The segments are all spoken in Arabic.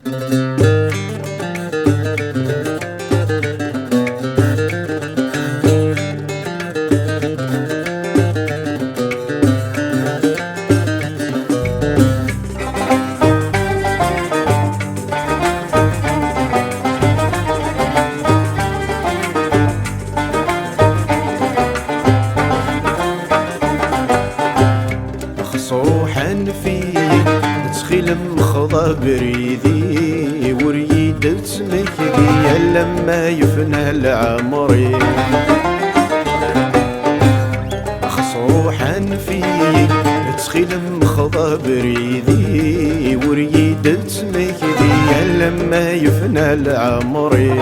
صوحا فيه تخيل مخضى بريدي وريد تمكدي لما يفنى العمري. صوحا فيه تخيل مخضى بريدي وريد تمكدي لما يفنى العمري.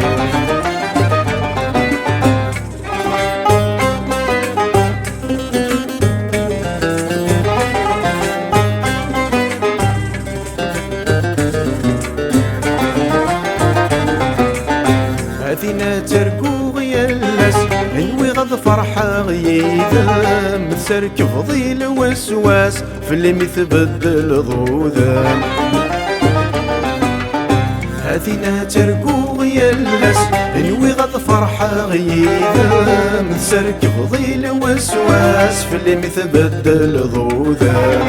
هذينا تركو غيالاس انوي غض فرحة غيدا متسرك فضي الوسواس في اللي متبدل ضوذان. هذينا تركو غيالاس انوي غض فرحة غيدا متسرك فضي الوسواس في اللي متبدل ضوذان.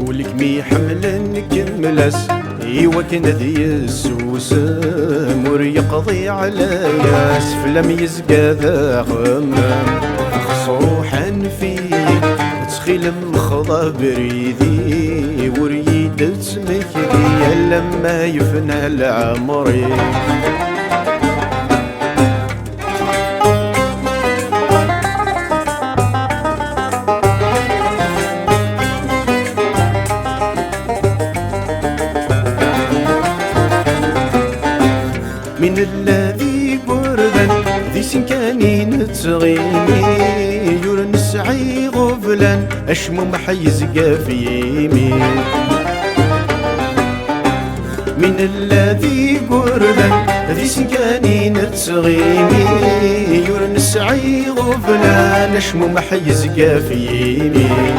ولك مي حمل كملاس ايوا كان ذي السوسم ور يقضي على ياس فلم يزقى ذا غمام. صوحا فيه تخيل مخضى بريدي وريد تمكدي لما يفنى العمري. من الذي بردا ذي سنكانين تغيني يورنس عي غفلان اشمو محيز في يمين. من الذي بردا ذي سنكانين تغيني يورنس عي غفلان اشمو محيز في يمين.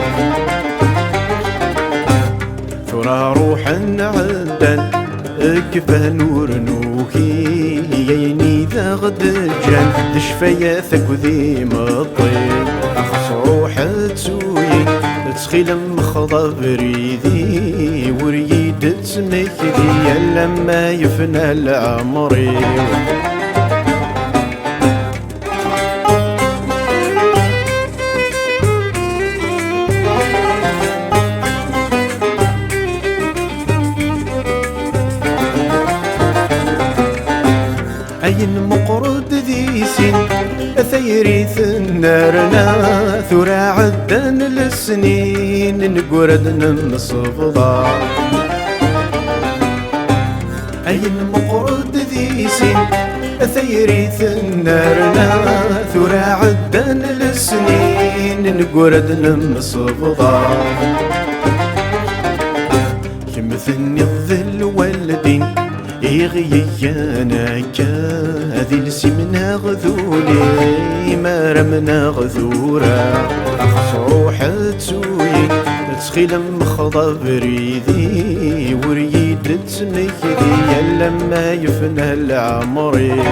ثرى روحا عدن كفاه نور نوكي ييني ذا غد جان دشفايا ثك ذي مطيب. صروحة تسوي تسخيل مخضى بريدي وريد تمكدي لما يفنى العمري. أين مقرد ذي سن ثيري ثنارنا ثرى عدن للسنين نقرد نمصفضا. أين مقرد ذي سن ثيري ثنارنا ثرى عدن للسنين نقرد نمصفضا. يمثلني الظل والدين يغيانا كاذي لسمنا غذولي ما رمنا غذورا. صروحة تسوي تسخيل مخضى بريدي وريد تمكدي لما يفنى العمري.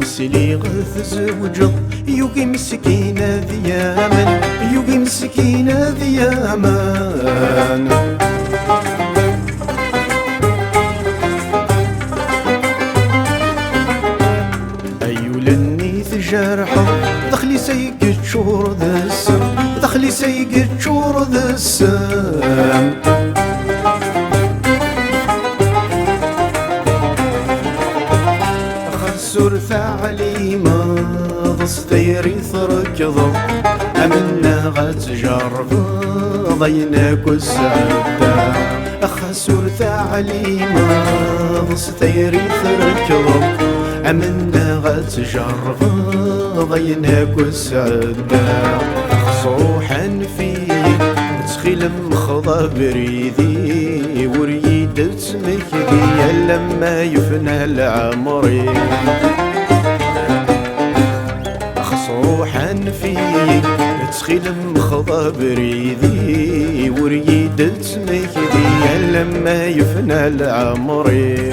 مسلي غث زوجض يوقي مسكينة ذياما يوقي مسكينة ذياما. أيو لني تجرحه دخلي سيق تشور ذا السم دخلي سيق تشور ذا السم. خسر ثعليما ضستيري ثركض أمنا غتجرب ضيناك السعدة. خسر ثعليما ضستيري ثركض أمنا غتجرب ضيناك السعدة. صوحا فيه تخيل تخيل مخضى بريدي وريد تمكدي لما يفنى العمري روحا فيي تخيل مخضى بريدي وريد تمكدي لما يفنى العمري